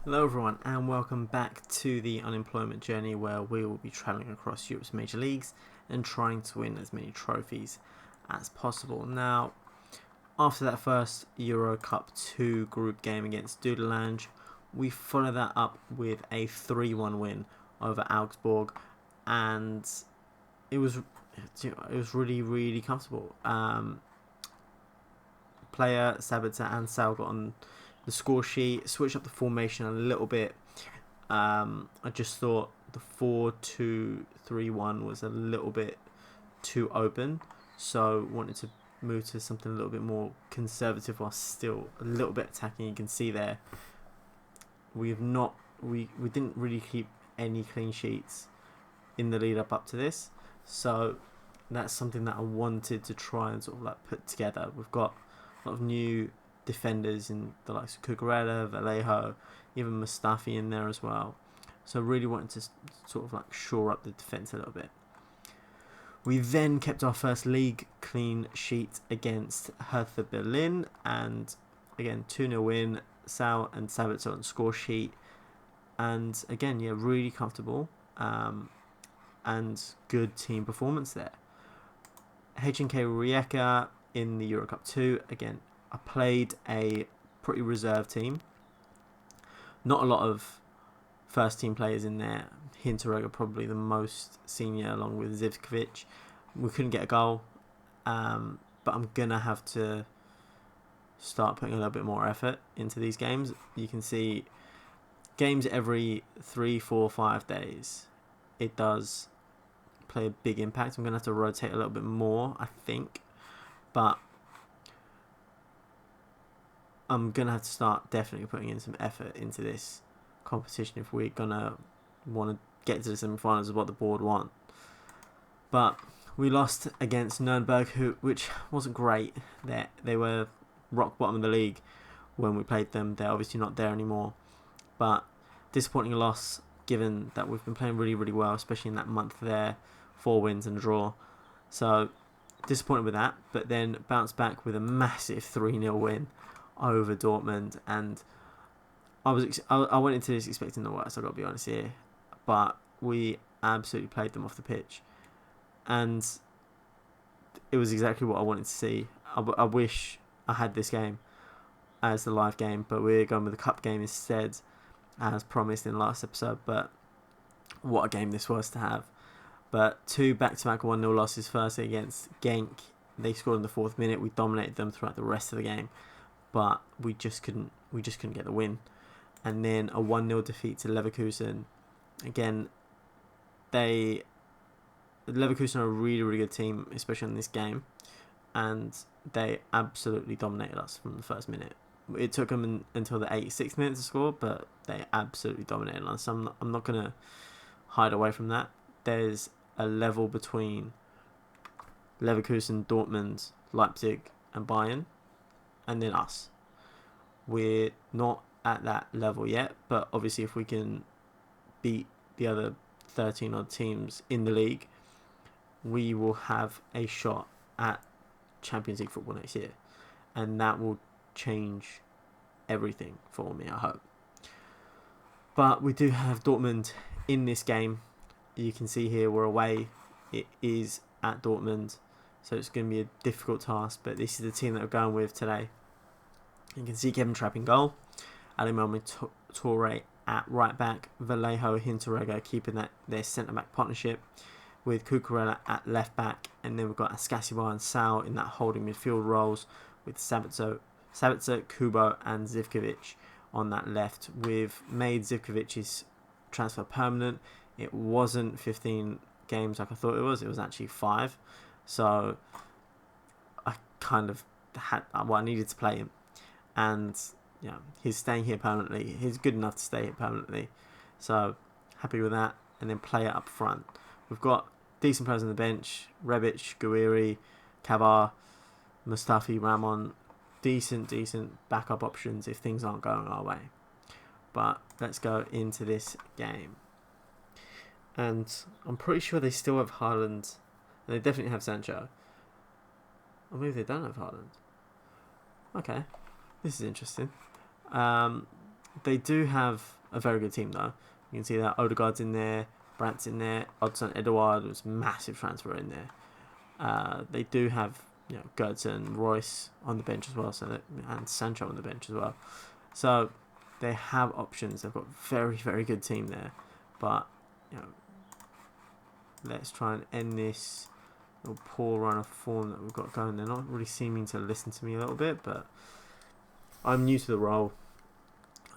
Hello, everyone, and welcome back to the unemployment journey where we will be traveling across Europe's major leagues and trying to win as many trophies as possible. Now, after that first Euro Cup 2 group game against Dudelange, we followed that up with a 3-1 win over Augsburg, and it was really comfortable. Player Sabitzer and Sal got on the score sheet, switched up the formation a little bit. I just thought the 4-2-3-1 was a little bit too open, so wanted to move to something a little bit more conservative while still a little bit attacking. You can see there we didn't really keep any clean sheets in the lead up to this, so that's something that I wanted to try and sort of like put together. We've got a lot of new defenders in the likes of Cucurella, Vallejo, even Mustafi in there as well. So really wanted to sort of like shore up the defence a little bit. We then kept our first league clean sheet against Hertha Berlin, and again 2-0 win. Sal and Sabitzer on the score sheet, and again really comfortable and good team performance there. HNK Rijeka in the Euro Cup 2, again I played a pretty reserved team. Not a lot of first team players in there. Hinteregger probably the most senior, along with Zivkovic. We couldn't get a goal, but I'm gonna have to start putting a little bit more effort into these games. You can see games every 3, 4, 5 days. It does play a big impact. I'm gonna have to rotate a little bit more, I think, but I'm gonna have to start definitely putting in some effort into this competition if we're gonna want to get to the semi-finals of what the board want. But we lost against Nuremberg, which wasn't great. They were rock bottom of the league when we played them. They're obviously not there anymore, but disappointing loss given that we've been playing really well, especially in that month there. 4 wins and a draw, so disappointed with that, but then bounced back with a massive 3-0 win over Dortmund. And I went into this expecting the worst, I've got to be honest here, but we absolutely played them off the pitch, and it was exactly what I wanted to see. I wish I had this game as the live game, but we're going with the cup game instead, as promised in the last episode. But what a game this was to have. But 2 back-to-back 1-0 losses, firstly against Genk. They scored in the 4th minute. We dominated them throughout the rest of the game, but we just couldn't get the win. And then a 1-0 defeat to Leverkusen. Again, Leverkusen are a really good team, especially in this game, and they absolutely dominated us from the first minute. It took them until the 86th minute to score, but they absolutely dominated us. I'm not going to hide away from that. There's a level between Leverkusen, Dortmund, Leipzig and Bayern, and then us. We're not at that level yet, but obviously if we can beat the other 13 odd teams in the league, we will have a shot at Champions League football next year, and that will change everything for me, I hope. But we do have Dortmund in this game. You can see here we're away. It is at Dortmund, so it's going to be a difficult task, but this is the team that we're going with today. You can see Kevin Trapp in goal, Alimami Toure at right back, Vallejo, Hinteregger keeping their centre back partnership, with Cucurella at left back, and then we've got Ascasibar and Sal in that holding midfield roles, with Sabitzer, Kubo and Zivkovic on that left. We've made Zivkovic's transfer permanent. It wasn't 15 games like I thought it was actually 5, so I kind of I needed to play him, and he's staying here permanently. He's good enough to stay here permanently, so happy with that. And then play it up front. We've got decent players on the bench: Rebic, Guiri, Kavar, Mustafi, Ramon. Decent backup options if things aren't going our way. But let's go into this game. And I'm pretty sure they still have Haaland. And they definitely have Sancho. Or maybe they don't have Haaland. Okay, this is interesting. they do have a very good team though. You can see that Odegaard's in there, Brandt's in there, Odsonne Edouard was massive transfer in there. They do have Gertsen, Royce on the bench as well, and Sancho on the bench as well. So they have options. They've got very, very good team there. But let's try and end this little poor run of form that we've got going. They're not really seeming to listen to me a little bit, but I'm new to the role.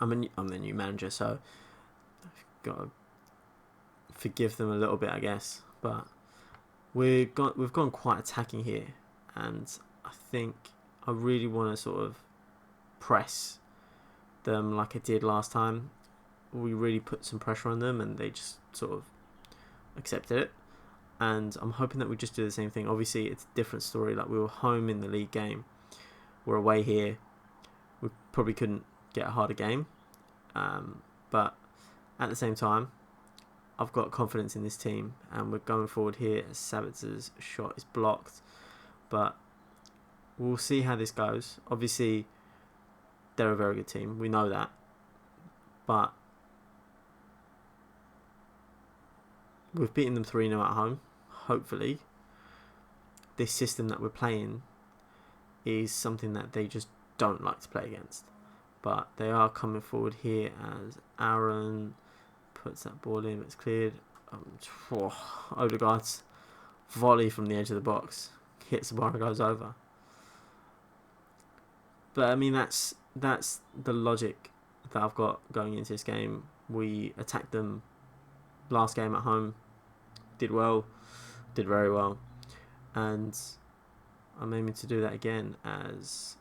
I'm the new manager, so I've got to forgive them a little bit, I guess. But we've gone quite attacking here, and I think I really want to sort of press them like I did last time. We really put some pressure on them, and they just sort of accepted it. And I'm hoping that we just do the same thing. Obviously, it's a different story. Like, we were home in the league game, we're away here. We probably couldn't get a harder game, but at the same time, I've got confidence in this team, and we're going forward here. Sabitzer's shot is blocked, but we'll see how this goes. Obviously, they're a very good team. We know that, but we've beaten them 3-0 at home. Hopefully, this system that we're playing is something that they just don't like to play against. But they are coming forward here as Aaron puts that ball in. It's cleared. Odegaard's volley from the edge of the box hits the bar and goes over. But I mean, that's the logic that I've got going into this game. We attacked them last game at home, did very well, and I'm aiming to do that again, as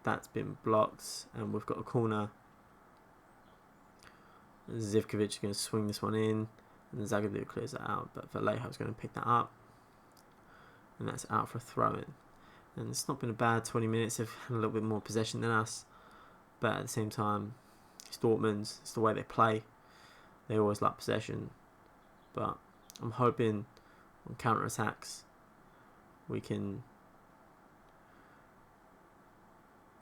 that's been blocked, and we've got a corner. Zivkovic is going to swing this one in, and Zagadou clears that out, but Vallejo's going to pick that up, and that's out for a throw-in. And it's not been a bad 20 minutes. They've had a little bit more possession than us, but at the same time, it's Dortmund. It's the way they play. They always like possession, but I'm hoping on counter-attacks we can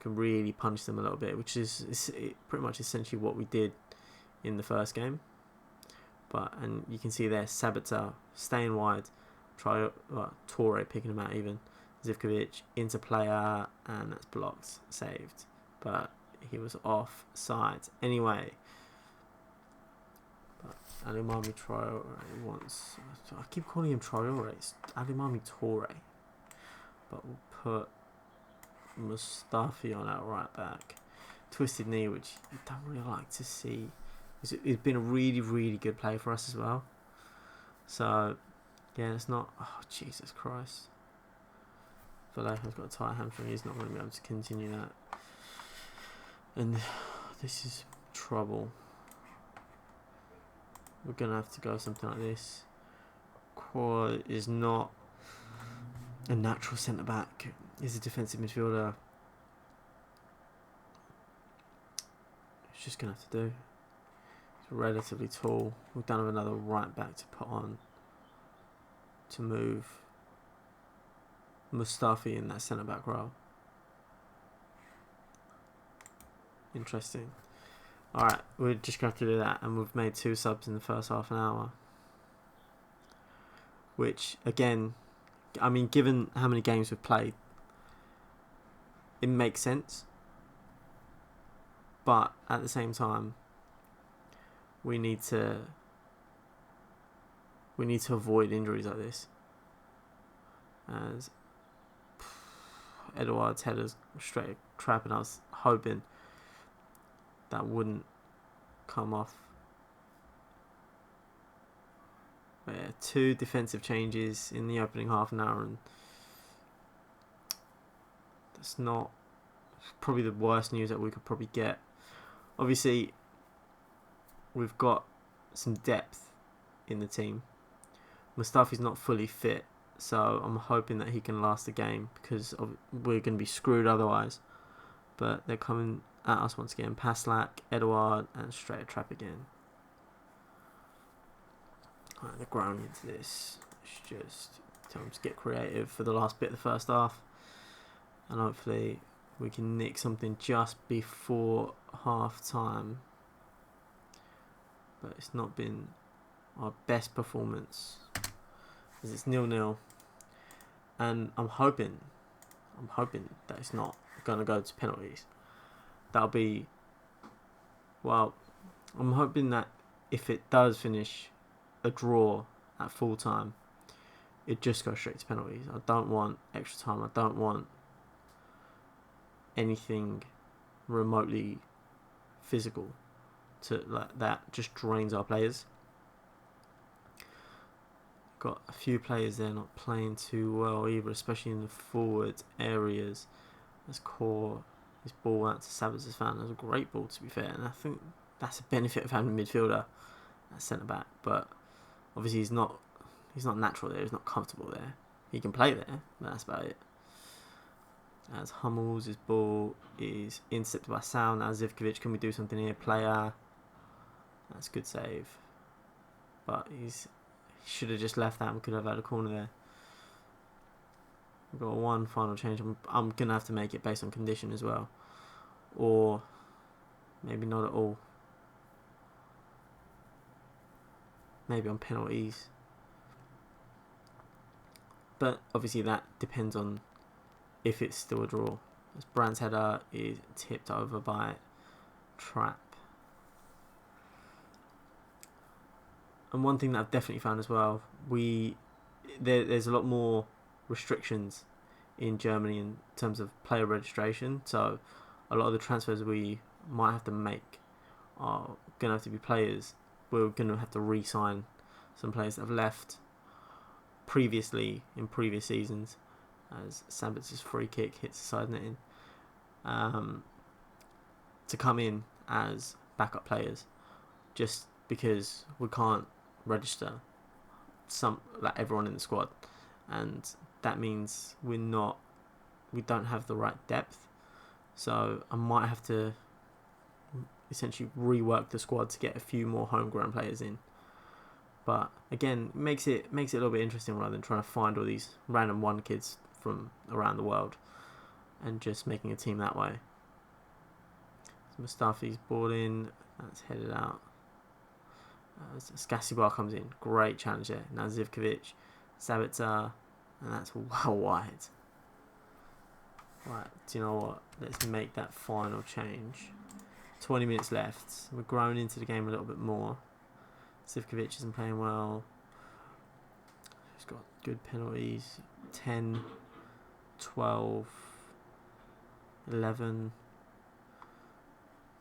really punish them a little bit, which is pretty much essentially what we did in the first game. And you can see there, Sabitzer staying wide, Torre picking him out even, Zivkovic into player, and that's blocked, saved, but he was offside anyway. But Alimami Traore wants, I keep calling him Traore, it's Alimami Torre, but we'll put Mustafi on our right back. Twisted knee, which you don't really like to see. It's been a really, really good play for us as well. So, yeah, it's not... Oh, Jesus Christ. Vallejo's got a tight hamstring. He's not going to be able to continue that. And this is trouble. We're going to have to go something like this. Quad is not a natural centre-back. He's a defensive midfielder. It's just going to have to do. He's relatively tall. We've done another right back to put on to move Mustafi in that centre back role. Interesting. Alright, we're just going to have to do that, and we've made 2 subs in the first half an hour. Which, again, I mean, given how many games we've played, it makes sense. But at the same time, we need to avoid injuries like this. As Edouard's header's straight trap, and I was hoping that wouldn't come off. But yeah, 2 defensive changes in the opening half an hour, and that's not probably the worst news that we could probably get. Obviously, we've got some depth in the team. Mustafi's not fully fit, so I'm hoping that he can last the game, because we're going to be screwed otherwise. But they're coming at us once again. Paslak, Edouard, and straight trap again. Right, they're growing into this. It's just tell them to get creative for the last bit of the first half, and hopefully we can nick something just before half time, but it's not been our best performance, as it's 0-0, and I'm hoping that it's not gonna go to penalties. That'll be, well, I'm hoping that if it does finish a draw at full time, it just goes straight to penalties. I don't want extra time. I don't want anything remotely physical to like that. Just drains our players. Got a few players there not playing too well either, especially in the forward areas. As Core, his ball out to Sabitzer's fan. That was a great ball, to be fair, and I think that's a benefit of having a midfielder at centre back. But obviously he's not natural there. He's not comfortable there. He can play there, but that's about it. As Hummels, his ball is intercepted by Sal. Now Zivkovic, can we do something here? Player. That's a good save. But he should have just left that and could have had a corner there. We've got one final change. I'm going to have to make it based on condition as well. Or maybe not at all. Maybe on penalties. But obviously that depends on if it's still a draw. As Brandt's header is tipped over by Trapp. And one thing that I've definitely found as well, there's a lot more restrictions in Germany in terms of player registration. So a lot of the transfers we might have to make are going to have to be players. We're going to have to re-sign some players that have left previously in previous seasons, as Sabitzer's free kick hits the side netting, to come in as backup players, just because we can't register everyone in the squad, and that means we don't have the right depth. So I might have to essentially rework the squad to get a few more homegrown players in. But again, it makes it a little bit interesting rather than trying to find all these random one kids from around the world and just making a team that way. So Mustafi's ball in, that's headed out. Skasibar comes in, great challenge there. Now Zivkovic, Sabitzer, and that's well wide. Right, do you know what? Let's make that final change. 20 minutes left. We're growing into the game a little bit more. Zivkovic isn't playing well. He's got good penalties. 10, 12, 11,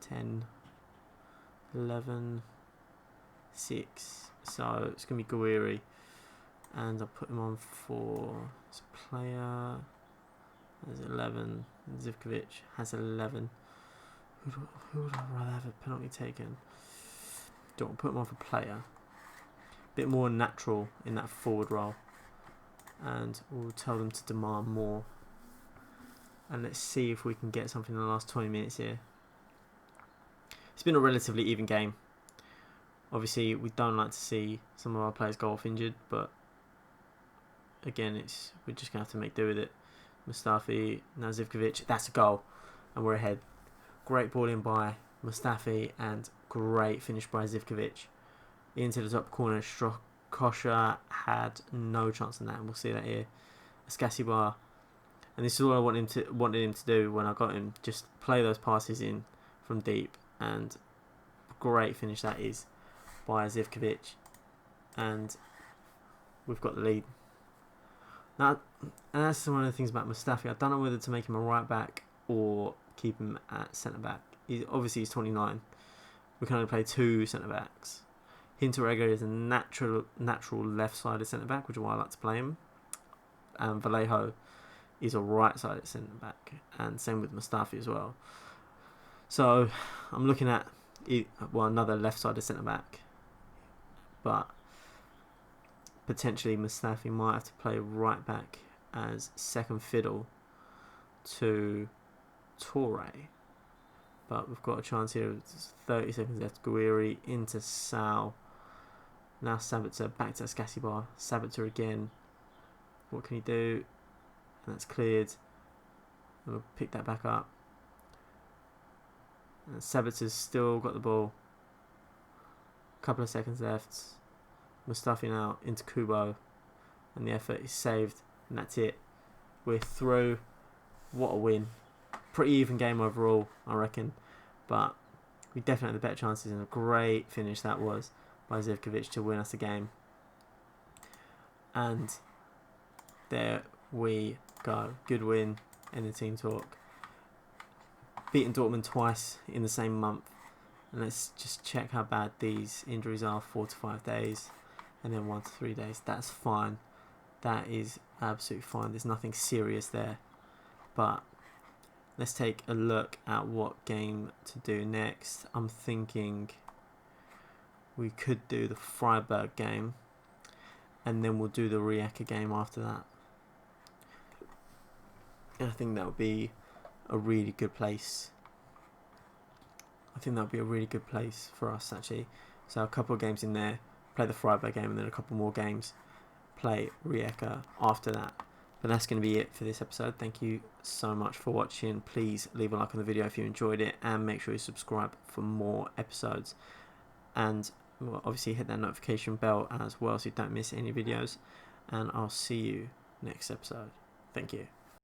10, 11, 6. So it's going to be Guiri. And I'll put him on for his player. There's 11. Zivkovic has 11. Who would I rather have a penalty taken? Don't put him on for player. A bit more natural in that forward role. And we'll tell them to demand more. And let's see if we can get something in the last 20 minutes here. It's been a relatively even game. Obviously, we don't like to see some of our players go off injured, but again, we're just going to have to make do with it. Mustafi, now Zivkovic, that's a goal, and we're ahead. Great ball in by Mustafi, and great finish by Zivkovic. Into the top corner, Kosha had no chance in that, and we'll see that here. Skasibar, and this is all I wanted him to do when I got him, just play those passes in from deep, and great finish that is by Zivkovic, and we've got the lead. Now, and that's one of the things about Mustafi. I don't know whether to make him a right back or keep him at centre back. He's 29. We can only play 2 centre backs. Hinteregger is a natural left-sided centre back, which is why I like to play him. And Vallejo is a right-sided centre back, and same with Mustafi as well. So I'm looking at another left-sided centre back, but potentially Mustafi might have to play right back as second fiddle to Torre. But we've got a chance here. 30 seconds left. Guiri into Sal. Now Sabitzer back to Skasibar. Sabitzer again. What can he do? And that's cleared. And we'll pick that back up. And Sabitzer's still got the ball. Couple of seconds left. Mustafi now into Kubo, and the effort is saved, and that's it. We're through. What a win! Pretty even game overall, I reckon, but we definitely had the better chances, and a great finish that was by Zivkovic to win us the game. And there we go. Good win in the team talk. Beaten Dortmund twice in the same month. And let's just check how bad these injuries are. 4 to 5 days and then 1 to 3 days. That's fine. That is absolutely fine. There's nothing serious there. But let's take a look at what game to do next. I'm thinking we could do the Freiburg game, and then we'll do the Rijeka game after that. And I think that would be a really good place. I think that would be a really good place for us, actually. So a couple of games in there, play the Freiburg game, and then a couple more games, play Rijeka after that. But that's going to be it for this episode. Thank you so much for watching. Please leave a like on the video if you enjoyed it, and make sure you subscribe for more episodes. And obviously hit that notification bell as well so you don't miss any videos. And I'll see you next episode. Thank you.